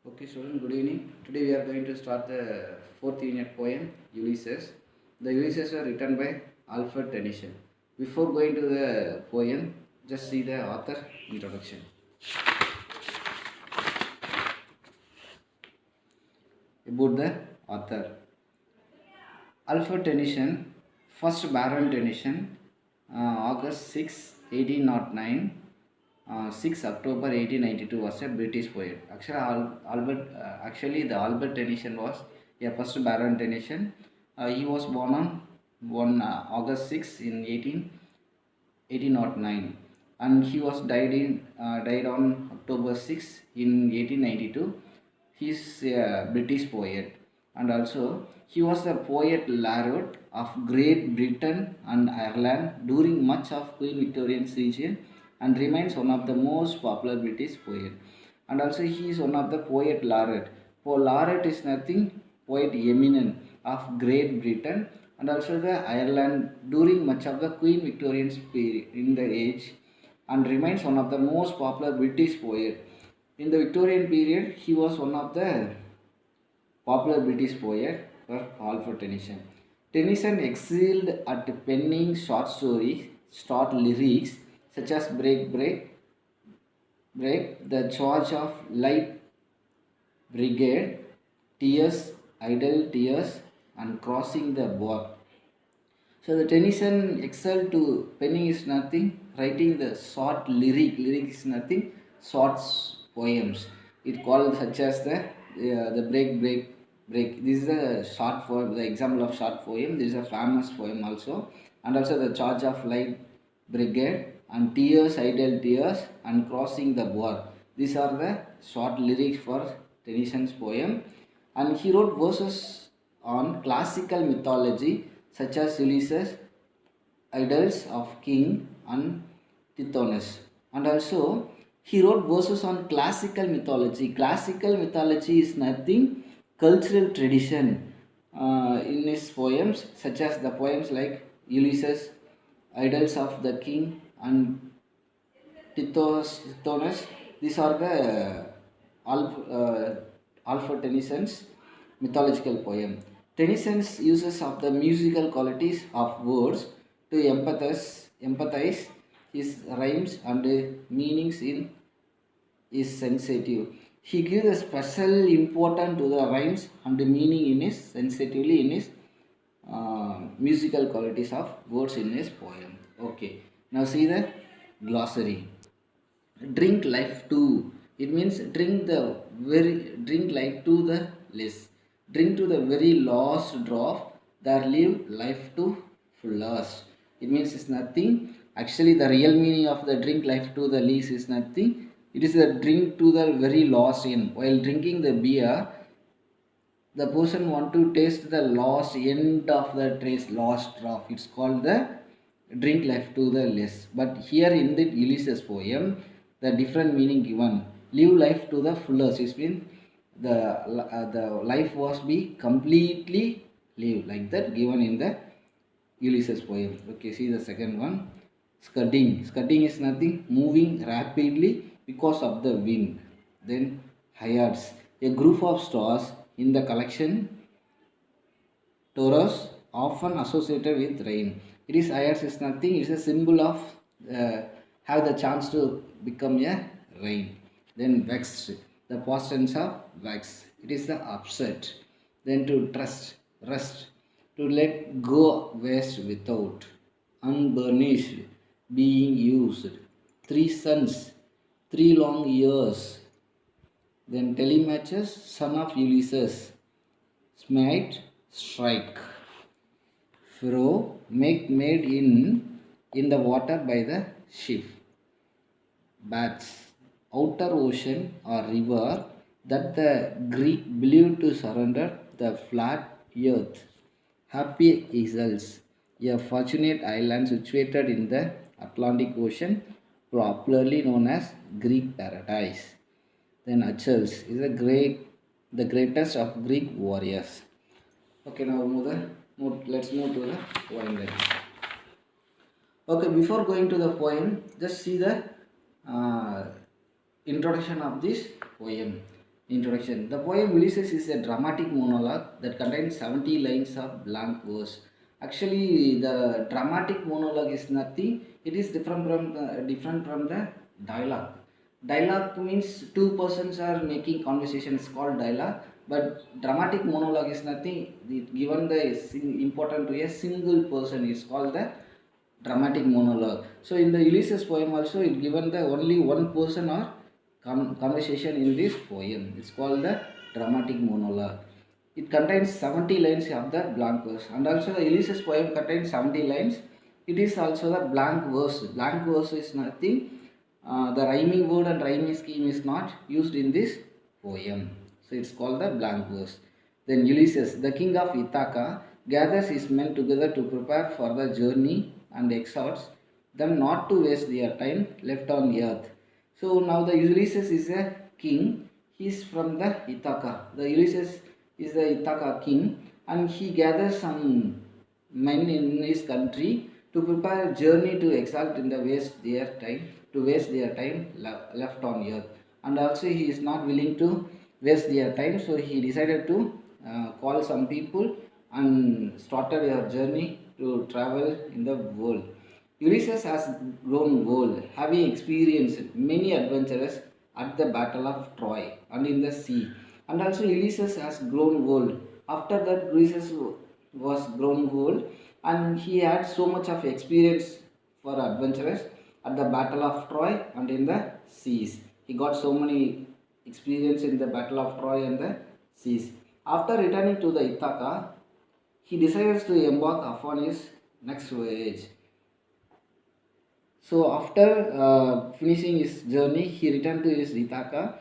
Okay, student, good evening. Today we are going to start the fourth unit poem, Ulysses. The Ulysses were written by Alfred Tennyson. Before going to the poem, just see the author introduction. About the author. Alfred Tennyson, first Baron Tennyson, August 6, 1809, 6 October 1892 was a British poet. Actually, the Albert Tennyson was a first Baron Tennyson. He was born on August 6 in 1809, and he was died on October 6 in 1892. He is a British poet, and also he was the poet laureate of Great Britain and Ireland during much of Queen Victoria's reign, and remains one of the most popular British poet. And also he is one of the poet laureate. For laureate is nothing, poet eminent of Great Britain and also the Ireland during much of the Queen Victorian's period in the age, and remains one of the most popular British poet. In the Victorian period, he was one of the popular British poet for Alfred Tennyson. Tennyson excelled at penning short stories, short lyrics such as Break, The Charge of Light Brigade, Tears, Idle Tears, and Crossing the Border. So the Tennyson excelled to penning is nothing, writing the short lyric is nothing, short poems. It called such as the break. This is a short poem, the example of short poem. This is a famous poem also, and also the Charge of Light Brigade and Tears, Idle Tears, and Crossing the Border. These are the short lyrics for Tennyson's poem, and he wrote verses on classical mythology such as Ulysses, Idyls of King and Tithonus. And also he wrote verses on classical mythology. Classical mythology is nothing, cultural tradition in his poems, such as the poems like Ulysses, Idyls of the King and Tithonus. These are the Alfred Tennyson's mythological poem. Tennyson's uses of the musical qualities of words to empathize his rhymes and meanings in is sensitive. He gives a special importance to the rhymes and the meaning in his sensitively in his musical qualities of words in his poem. Okay, now see the glossary. Drink life to, it means drink life to the less, drink to the very last drop, there live life to fullest. It means it's nothing. Actually the real meaning of the drink life to the least is nothing, it is the drink to the very last in. While drinking the beer, the person want to taste the last end of the taste, last drop, it's called the drink life to the less. But here in the Ulysses poem, the different meaning given, live life to the fullest, it means the life was be completely live, like that given in the Ulysses poem. Okay, see the second one. Scudding is nothing, moving rapidly because of the wind. Then Hyads, a group of stars in the collection Taurus, often associated with rain. It is Hyads is nothing, it is a symbol of have the chance to become a rain. Then vexed, the past tense of vex, it is the upset. Then to trust, rest, to let go, waste without, unburnished, being used. Three sons, 3 long years. Then Telemachus, son of Ulysses, smite, strike. Pharaoh, made in the water by the ship. Baths, outer ocean or river that the Greek believed to surrender the flat earth. Happy Isles, a fortunate island situated in the Atlantic Ocean, popularly known as Greek paradise. Then Achilles is the greatest of Greek warriors. Okay, now let's move to the poem then. Okay, before going to the poem, just see the uh, introduction of this poem. Introduction. The poem Ulysses is a dramatic monologue that contains 70 lines of blank verse. Actually, the dramatic monologue is nothing. It is different from the dialogue. Dialogue means two persons are making conversation is called dialogue. But dramatic monologue is nothing. Given the important to a single person is called the dramatic monologue. So in the Ulysses poem also it given the only one person or conversation in this poem. It's called the dramatic monologue. It contains 70 lines of the blank verse, and also the Ulysses poem contains 70 lines. It is also the blank verse. Blank verse is nothing. The rhyming word and rhyming scheme is not used in this poem. So it's called the blank verse. Then Ulysses, the king of Ithaca, gathers his men together to prepare for the journey and exhorts them not to waste their time left on earth. So now the Ulysses is a king. He is from the Ithaca. The Ulysses is the Ithaca king, and he gathers some men in his country to prepare a journey to exalt in the waste their time left on earth. And also he is not willing to waste their time, so he decided to call some people and started a journey to travel in the world. Ulysses has grown old, having experienced many adventures at the Battle of Troy and in the sea. And also Ulysses has grown old. After that, Ulysses was grown old, and he had so much of experience for adventures at the Battle of Troy and in the seas. He got so many experience in the Battle of Troy and the seas. After returning to the Ithaca, he decides to embark upon his next voyage. So after finishing his journey, he returned to his Ithaca.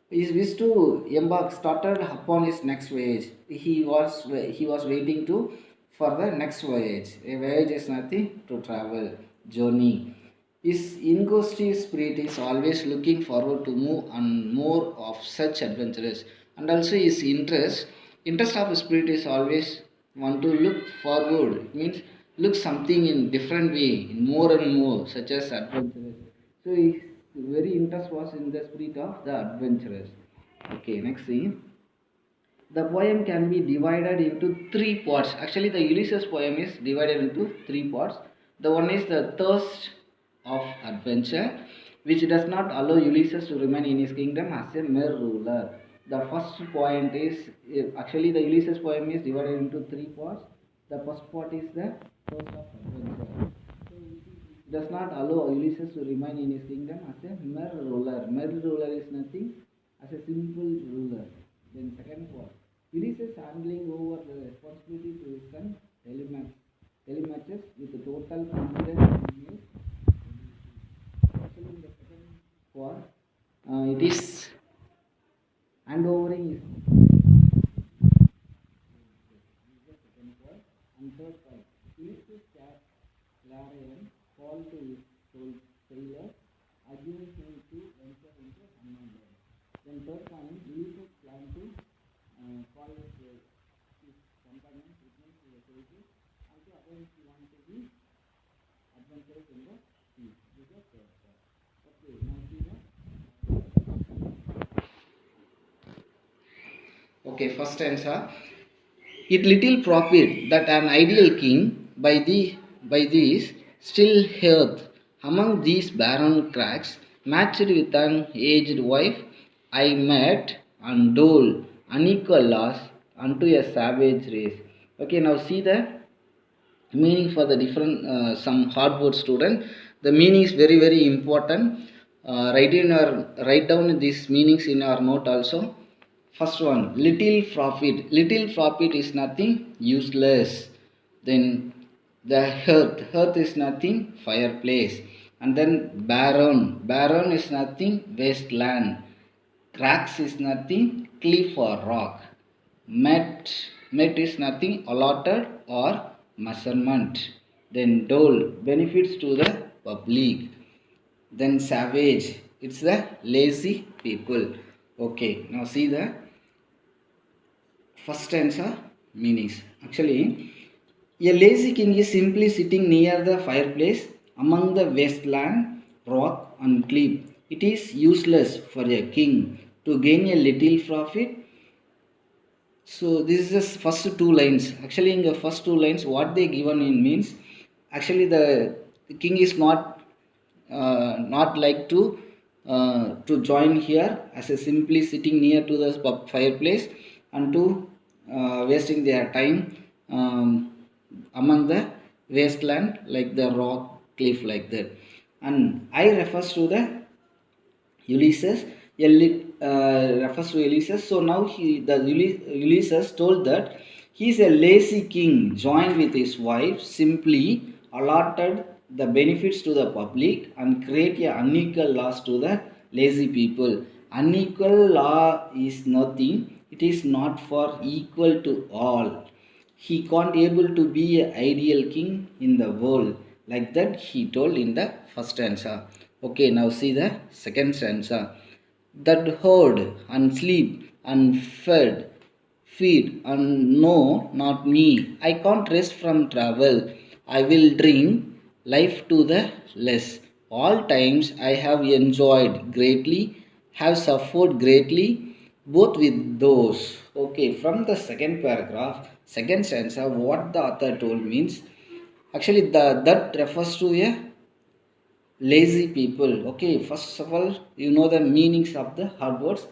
His wish to embark started upon his next voyage. He was waiting to for the next voyage. A voyage is nothing to travel journey. His inquisitive spirit is always looking forward to move on more of such adventures, and also his interest of spirit is always want to look forward. It means look something in different way, in more and more, such as adventurous. So his very interest was in the spirit of the adventurous. Okay, next scene. The poem can be divided into three parts. Actually, the Ulysses poem is divided into three parts. The one is the thirst of adventure, which does not allow Ulysses to remain in his kingdom as a mere ruler. The first point is actually the Ulysses poem is divided into three parts. The first part is the thirst of adventure. So it does not allow Ulysses to remain in his kingdom as a mere ruler. Mere ruler is nothing as a simple ruler. Then second part, Ulysses handling over the responsibility to his son Telemachus with total confidence in his actually in the second part, it is handovering his the second part. And third part, Ulysses Clarion called to his sailor, urging him to venture into unknown land. Then third point, Ulysses planned to call his companions, which means the soldiers, also again he wanted to be adventurous in the sea. This is the third part. Okay, now see the okay, first answer. It little profit that an ideal king by this still hearth among these barren cracks, matched with an aged wife, I met and dole unequal loss unto a savage race. Okay, now see the meaning for the different some hardboard student. The meaning is very important. Write down these meanings in our note also. First one, little profit. Little profit is nothing, useless. Then the hearth is nothing, fireplace. And then barren is nothing, wasteland. Cracks is nothing, cliff or rock. Met is nothing, allotted or measurement. Then dole, benefits to the public. Then savage, it's the lazy people. Okay, now see the first answer meanings. Actually, a lazy king is simply sitting near the fireplace among the wasteland, rock and cliff. It is useless for a king to gain a little profit. So this is the first two lines. Actually, in the first two lines, what they given in means, actually the king is not like to join here as a simply sitting near to the fireplace and to wasting their time among the wasteland like the rock cliff like that. And I refers to the Ulysses. Refers to Ulysses. So now Ulysses told that he is a lazy king, joined with his wife, simply allotted the benefits to the public and create a unequal laws to the lazy people. Unequal law is nothing. It is not for equal to all. He can't able to be an ideal king in the world, like that he told in the first stanza. Okay, now see the second stanza. That heard and sleep and feed and no, not me. I can't rest from travel. I will drink life to the less. All times I have enjoyed greatly, have suffered greatly, both with those. Okay, from the second paragraph, second stanza, what the author told means, actually the that refers to a lazy people. Okay, first of all, you know the meanings of the hard words.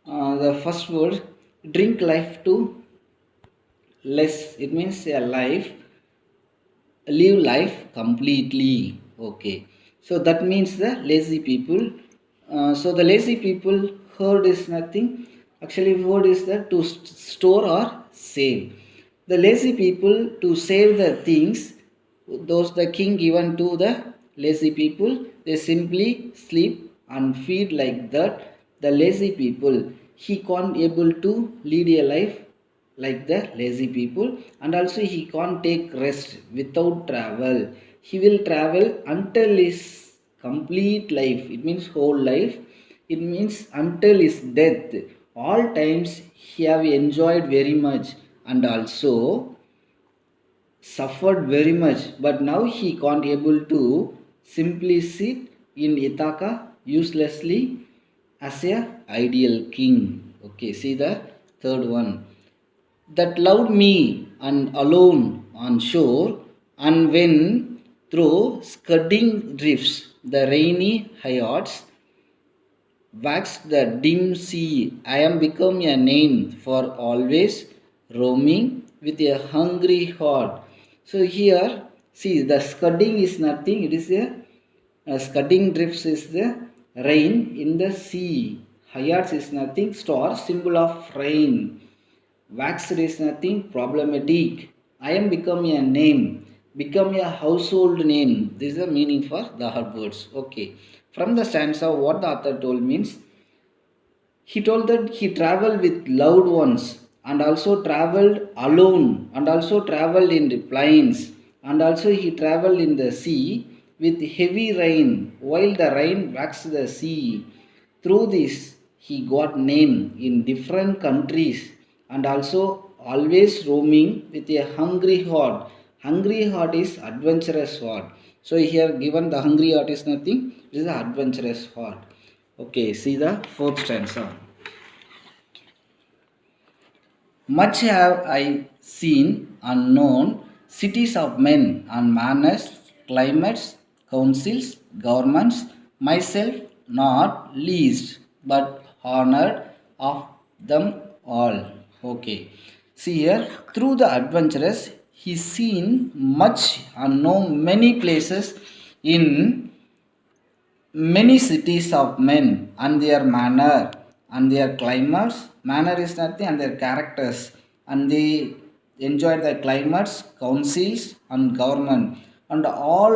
The first word, drink life to less, it means a life, live life completely. Okay, so that means the lazy people. So the lazy people, herd is nothing, actually word is that to store or save. The lazy people to save the things those the king given to the lazy people, they simply sleep and feed like that. The lazy people, he can't able to lead a life like the lazy people, and also he can't take rest without travel. He will travel until his complete life, it means whole life, it means until his death. All times he have enjoyed very much and also suffered very much, but now he can't able to simply sit in Ithaca uselessly as a ideal king. Okay, see the third one. That loved me and alone on shore, and when through scudding drifts the rainy hyads waxed the dim sea, I am become a name for always roaming with a hungry heart. So here, see the scudding is nothing, it is a scudding drifts is the rain in the sea. Hyads is nothing, star, symbol of rain. Waxed is nothing, problematic. I am become a name, become a household name. This is the meaning for the hard words. Okay. From the stanza, what the author told means, he told that he traveled with loved ones and also traveled alone and also traveled in the plains and also he traveled in the sea with heavy rain while the rain waxed the sea. Through this, he got name in different countries and also always roaming with a hungry heart. Hungry heart is adventurous heart. So here given the hungry heart is nothing, it is the adventurous heart. Okay, see the fourth stanza. Much have I seen and known, cities of men and manners, climates, councils, governments, myself not least, but honored of them all. Okay. See here, through the adventurous, he seen much and known many places in many cities of men and their manner and their climates. Manner is nothing and their characters, and they enjoy the climates, councils, and government, and all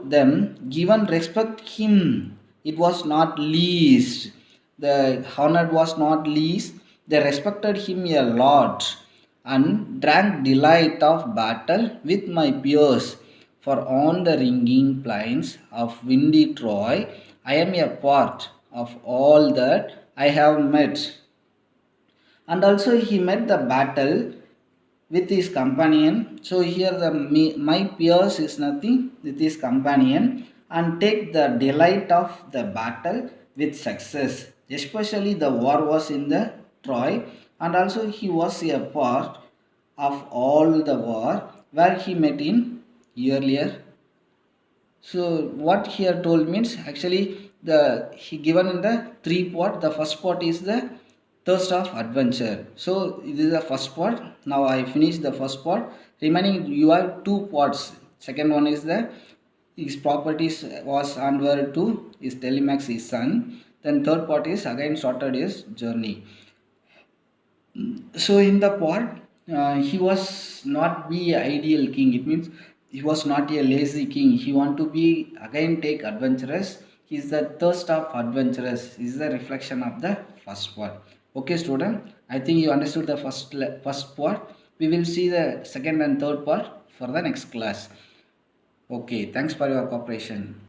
them given respect him. It was not least. The honored was not least. They respected him a lot and drank delight of battle with my peers. For on the ringing plains of windy Troy, I am a part of all that I have met. And also he met the battle with his companion. So here the my peers is nothing with his companion and take the delight of the battle with success. Especially the war was in the Troy, and also he was a part of all the war where he met in earlier. So what here told means actually the he given in the three part. The first part is the thirst of adventure. So this is the first part. Now I finished the first part. Remaining you have two parts. Second one is the his properties was handed to his Telemax his son. Then third part is again started his journey. So in the part he was not be a ideal king. It means he was not a lazy king. He want to be again take adventurous. He's the thirst of adventurous is the reflection of the first part. Okay student, I think you understood the first part. We will see the second and third part for the next class. Okay, thanks for your cooperation.